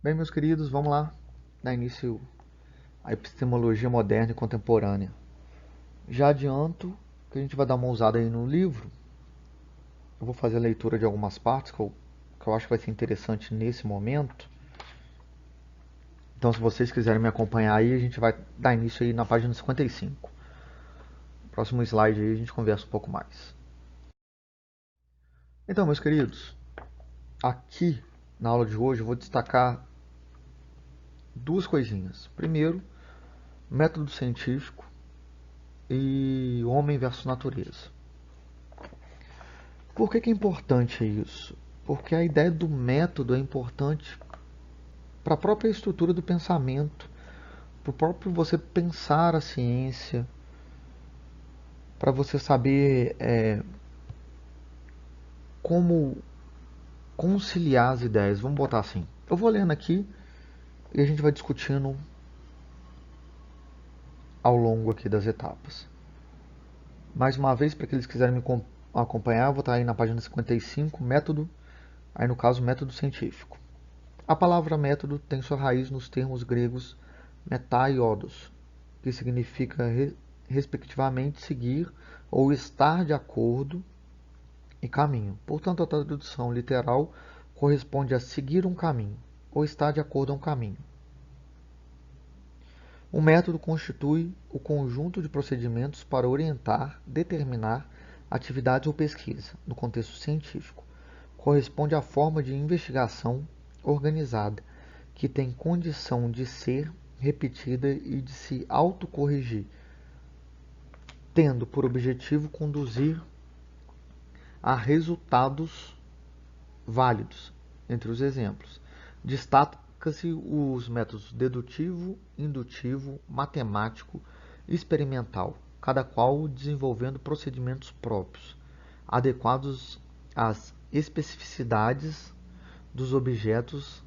Bem, meus queridos, vamos lá dar início à epistemologia moderna e contemporânea. Já adianto que a gente vai dar uma ousada aí no livro. Eu vou fazer a leitura de algumas partes que eu acho que vai ser interessante nesse momento. Então, se vocês quiserem me acompanhar aí, a gente vai dar início aí na página 55. Próximo slide aí a gente conversa um pouco mais. Então, meus queridos, aqui na aula de hoje eu vou destacar duas coisinhas. Primeiro, método científico e homem versus natureza. Por que é importante isso? Porque a ideia do método é importante para a própria estrutura do pensamento, para o próprio você pensar a ciência, para você saber como conciliar as ideias. Vamos botar assim. Eu vou lendo aqui e a gente vai discutindo ao longo aqui das etapas. Mais uma vez, para aqueles que quiserem me acompanhar, eu vou estar aí na página 55, método, aí no caso, método científico. A palavra método tem sua raiz nos termos gregos metai e odos, que significa respectivamente seguir ou estar de acordo e caminho. Portanto, a tradução literal corresponde a seguir um caminho ou estar de acordo a um caminho. Um método constitui o conjunto de procedimentos para orientar, determinar atividades ou pesquisa, no contexto científico. Corresponde à forma de investigação organizada, que tem condição de ser repetida e de se autocorrigir, tendo por objetivo conduzir a resultados válidos. Entre os exemplos, destaca-se os métodos dedutivo, indutivo, matemático e experimental, cada qual desenvolvendo procedimentos próprios, adequados às especificidades dos objetos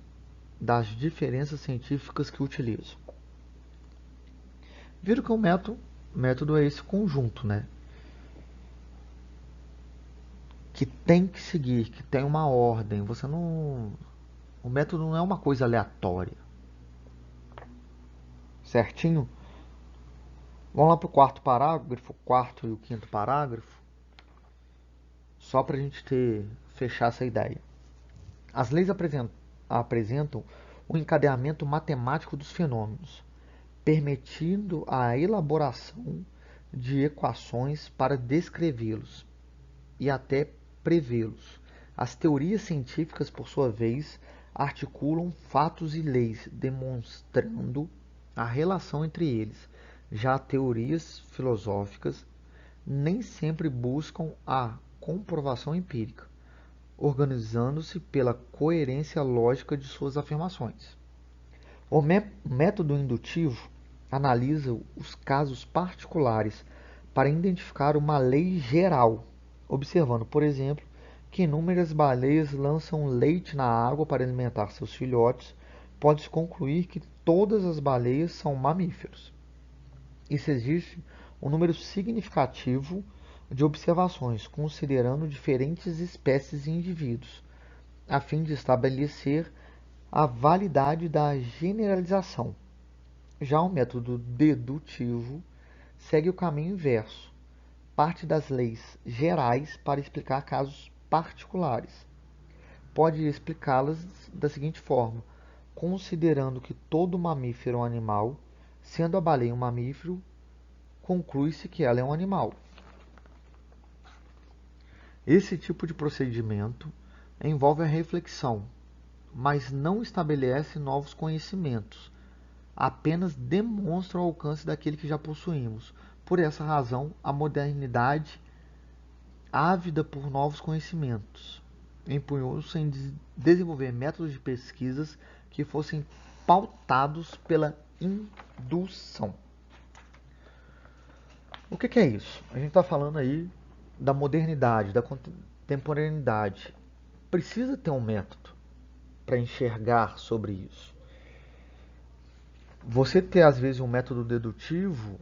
das diferenças científicas que utilizam. Viram que o método é esse conjunto, né? Que tem que seguir, que tem uma ordem. O método não é uma coisa aleatória. Certinho? Vamos lá para o quarto parágrafo, quarto e o quinto parágrafo, só para a gente fechar essa ideia. As leis apresentam o encadeamento matemático dos fenômenos, permitindo a elaboração de equações para descrevê-los e até prevê-los. As teorias científicas, por sua vez, articulam fatos e leis, demonstrando a relação entre eles. Já teorias filosóficas nem sempre buscam a comprovação empírica, organizando-se pela coerência lógica de suas afirmações. O método indutivo analisa os casos particulares para identificar uma lei geral, observando, por exemplo, que inúmeras baleias lançam leite na água para alimentar seus filhotes, pode-se concluir que todas as baleias são mamíferos. Isso existe um número significativo de observações, considerando diferentes espécies e indivíduos, a fim de estabelecer a validade da generalização. Já o método dedutivo segue o caminho inverso. Parte das leis gerais para explicar casos particulares. Pode explicá-las da seguinte forma: considerando que todo mamífero é um animal, sendo a baleia um mamífero, conclui-se que ela é um animal. Esse tipo de procedimento envolve a reflexão, mas não estabelece novos conhecimentos, apenas demonstra o alcance daquele que já possuímos. Por essa razão, a modernidade, ávida por novos conhecimentos, empunhou-se em desenvolver métodos de pesquisas que fossem pautados pela indução. O que é isso? A gente está falando aí da modernidade, da contemporaneidade. Precisa ter um método para enxergar sobre isso. Você ter, às vezes, um método dedutivo,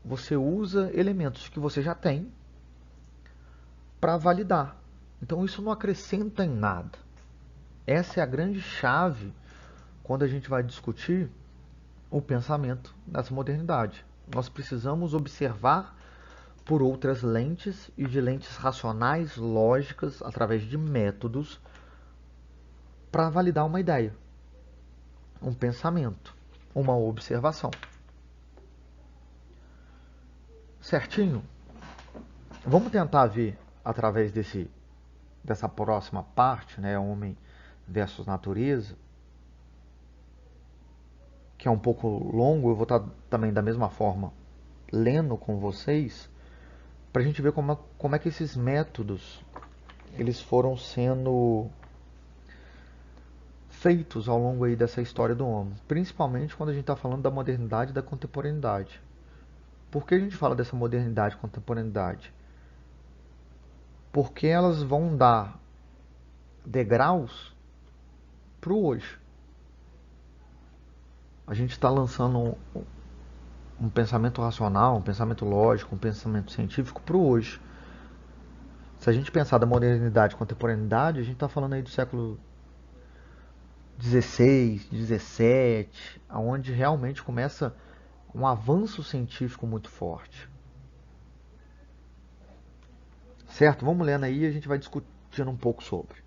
você usa elementos que você já tem para validar. Então, isso não acrescenta em nada. Essa é a grande chave quando a gente vai discutir o pensamento dessa modernidade. Nós precisamos observar por outras lentes e de lentes racionais, lógicas, através de métodos, para validar uma ideia, um pensamento, uma observação. Certinho? Vamos tentar ver através dessa próxima parte, né, homem versus natureza, que é um pouco longo. Eu vou estar também da mesma forma lendo com vocês, para a gente ver como é que esses métodos eles foram sendo feitos ao longo aí dessa história do homem, principalmente quando a gente está falando da modernidade e da contemporaneidade. Por que a gente fala dessa modernidade e contemporaneidade? Porque elas vão dar degraus para o hoje. A gente está lançando um pensamento racional, um pensamento lógico, um pensamento científico para o hoje. Se a gente pensar da modernidade e contemporaneidade, a gente está falando aí do século 16, 17, onde realmente começa um avanço científico muito forte. Certo? Vamos lendo aí e a gente vai discutindo um pouco sobre.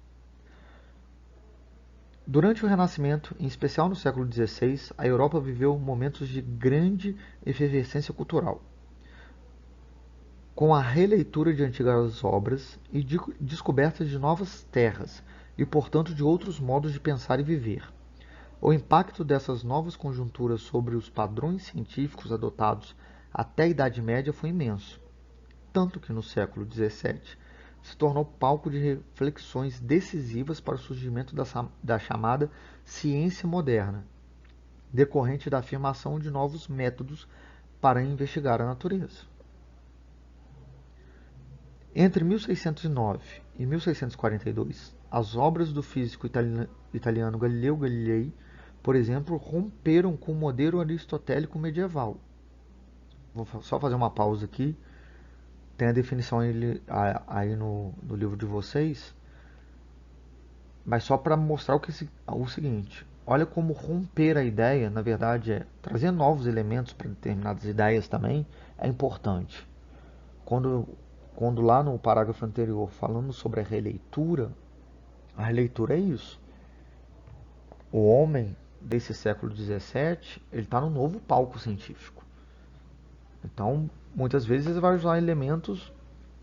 Durante o Renascimento, em especial no século XVI, a Europa viveu momentos de grande efervescência cultural. Com a releitura de antigas obras e de descobertas de novas terras e, portanto, de outros modos de pensar e viver. O impacto dessas novas conjunturas sobre os padrões científicos adotados até a Idade Média foi imenso, tanto que no século XVII se tornou palco de reflexões decisivas para o surgimento da chamada ciência moderna, decorrente da afirmação de novos métodos para investigar a natureza. Entre 1609 e 1642, as obras do físico italiano Galileu Galilei, por exemplo, romperam com o modelo aristotélico medieval. Vou só fazer uma pausa aqui. Tem a definição aí no livro de vocês, mas só para mostrar o seguinte: olha como romper a ideia, na verdade, trazer novos elementos para determinadas ideias também é importante. Quando, quando lá no parágrafo anterior falamos sobre a releitura é isso. O homem desse século XVII, ele está no novo palco científico. Então, muitas vezes ele vai usar elementos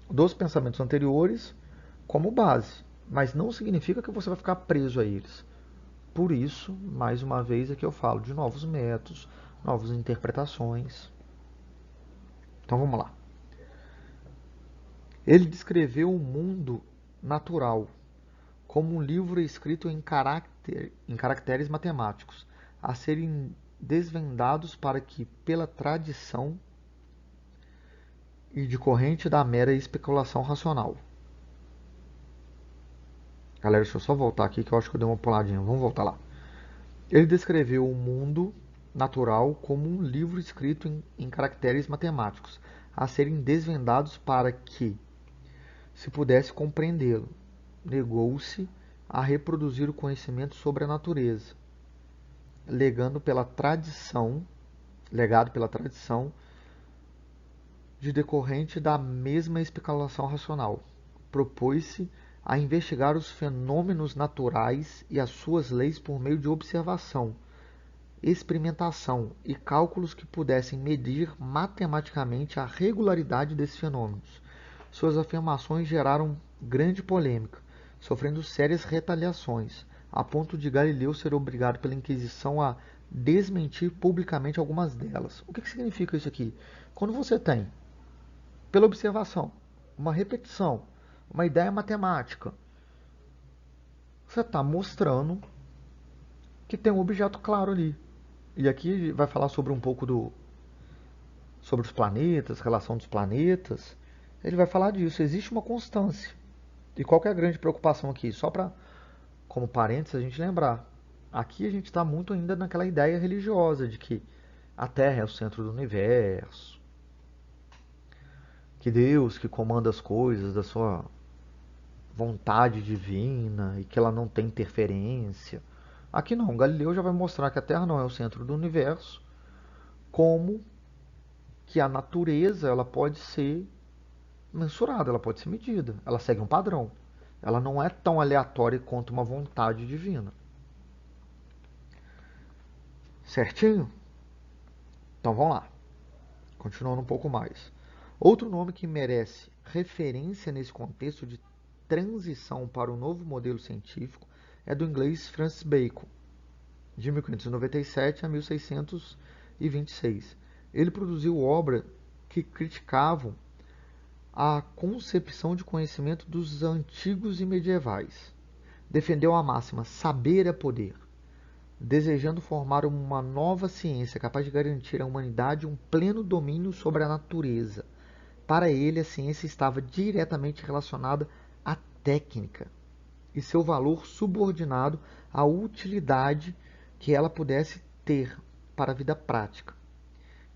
dos pensamentos anteriores como base, mas não significa que você vai ficar preso a eles. Por isso, mais uma vez, aqui eu falo de novos métodos, novas interpretações. Então vamos lá. Ele descreveu o mundo natural como um livro escrito em caracteres matemáticos, a serem desvendados para que, pela tradição e decorrente da mera especulação racional. Galera, deixa eu só voltar aqui que eu acho que eu dei uma puladinha. Vamos voltar lá. Ele descreveu o mundo natural como um livro escrito em caracteres matemáticos, a serem desvendados para que se pudesse compreendê-lo. Negou-se a reproduzir o conhecimento sobre a natureza, legado pela tradição de decorrente da mesma especulação racional. Propôs-se a investigar os fenômenos naturais e as suas leis por meio de observação, experimentação e cálculos que pudessem medir matematicamente a regularidade desses fenômenos. Suas afirmações geraram grande polêmica, sofrendo sérias retaliações, a ponto de Galileu ser obrigado pela Inquisição a desmentir publicamente algumas delas. O que significa isso aqui? Quando você tem, pela observação, uma repetição, uma ideia matemática, você está mostrando que tem um objeto claro ali. E aqui vai falar sobre um pouco sobre os planetas, relação dos planetas. Ele vai falar disso. Existe uma constância. E qual que é a grande preocupação aqui? Só para, como parênteses, a gente lembrar. Aqui a gente está muito ainda naquela ideia religiosa de que a Terra é o centro do universo, que Deus que comanda as coisas da sua vontade divina e que ela não tem interferência. Aqui não, Galileu já vai mostrar que a Terra não é o centro do universo, como que a natureza ela pode ser mensurada, ela pode ser medida, ela segue um padrão. Ela não é tão aleatória quanto uma vontade divina. Certinho? Então vamos lá. Continuando um pouco mais. Outro nome que merece referência nesse contexto de transição para o novo modelo científico é do inglês Francis Bacon, de 1597 a 1626. Ele produziu obras que criticavam a concepção de conhecimento dos antigos e medievais. Defendeu a máxima saber é poder, desejando formar uma nova ciência capaz de garantir à humanidade um pleno domínio sobre a natureza. Para ele, a ciência estava diretamente relacionada à técnica e seu valor subordinado à utilidade que ela pudesse ter para a vida prática.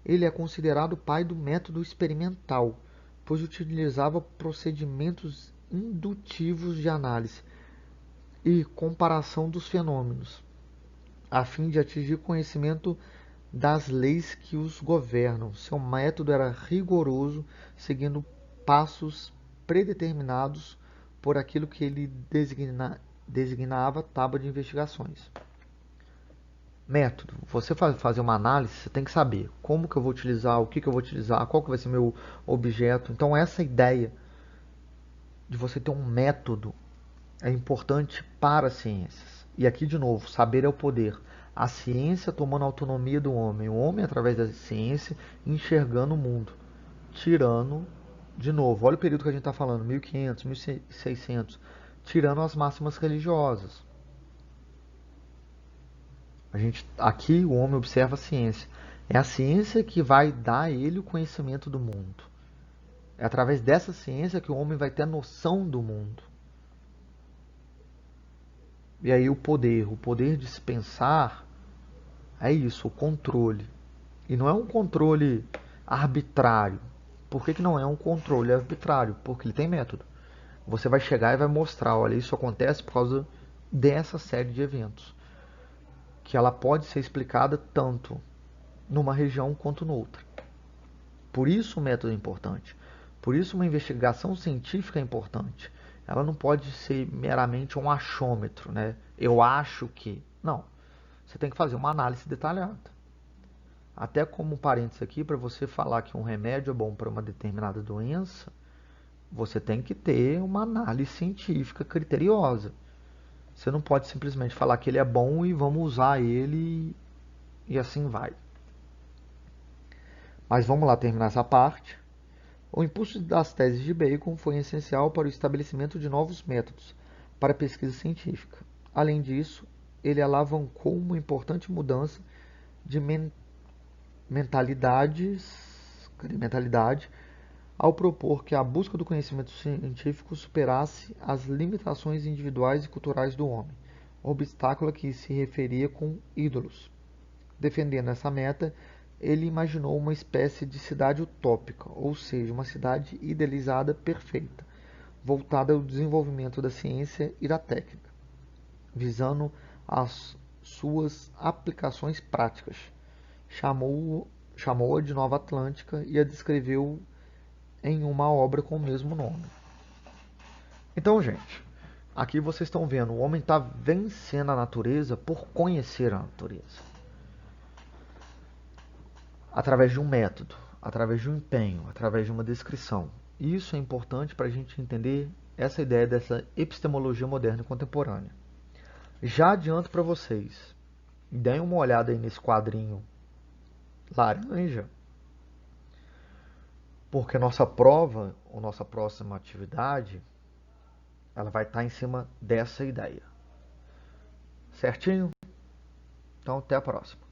Ele é considerado o pai do método experimental, pois utilizava procedimentos indutivos de análise e comparação dos fenômenos, a fim de atingir conhecimento das leis que os governam. Seu método era rigoroso, seguindo passos predeterminados por aquilo que ele designava tábua de investigações. Método. Você fazer uma análise, você tem que saber como que eu vou utilizar, o que eu vou utilizar, qual que vai ser meu objeto. Então essa ideia de você ter um método é importante para as ciências. E aqui de novo, saber é o poder. A ciência tomando a autonomia do homem, o homem através da ciência enxergando o mundo, tirando, de novo, olha o período que a gente está falando, 1500, 1600, tirando as máximas religiosas. Aqui o homem observa a ciência. É a ciência que vai dar a ele o conhecimento do mundo. É através dessa ciência que o homem vai ter a noção do mundo. E aí o poder de se pensar é isso, o controle. E não é um controle arbitrário. Por que não é um controle arbitrário? Porque ele tem método. Você vai chegar e vai mostrar, olha, isso acontece por causa dessa série de eventos. Que ela pode ser explicada tanto numa região quanto noutra. Por isso o método é importante. Por isso uma investigação científica é importante. Ela não pode ser meramente um achômetro, né? Eu acho que. Não. Você tem que fazer uma análise detalhada. Até como parênteses aqui, para você falar que um remédio é bom para uma determinada doença, você tem que ter uma análise científica criteriosa. Você não pode simplesmente falar que ele é bom e vamos usar ele e assim vai. Mas vamos lá terminar essa parte. O impulso das teses de Bacon foi essencial para o estabelecimento de novos métodos para a pesquisa científica. Além disso, ele alavancou uma importante mudança de mentalidade ao propor que a busca do conhecimento científico superasse as limitações individuais e culturais do homem, obstáculo a que se referia com ídolos. Defendendo essa meta, ele imaginou uma espécie de cidade utópica, ou seja, uma cidade idealizada perfeita, voltada ao desenvolvimento da ciência e da técnica, visando as suas aplicações práticas. Chamou-a de Nova Atlântica e a descreveu em uma obra com o mesmo nome. Então, gente, aqui vocês estão vendo, o homem está vencendo a natureza por conhecer a natureza. Através de um método, através de um empenho, através de uma descrição. Isso é importante para a gente entender essa ideia dessa epistemologia moderna e contemporânea. Já adianto para vocês, deem uma olhada aí nesse quadrinho laranja, porque nossa prova, ou nossa próxima atividade, ela vai estar em cima dessa ideia. Certinho? Então, até a próxima.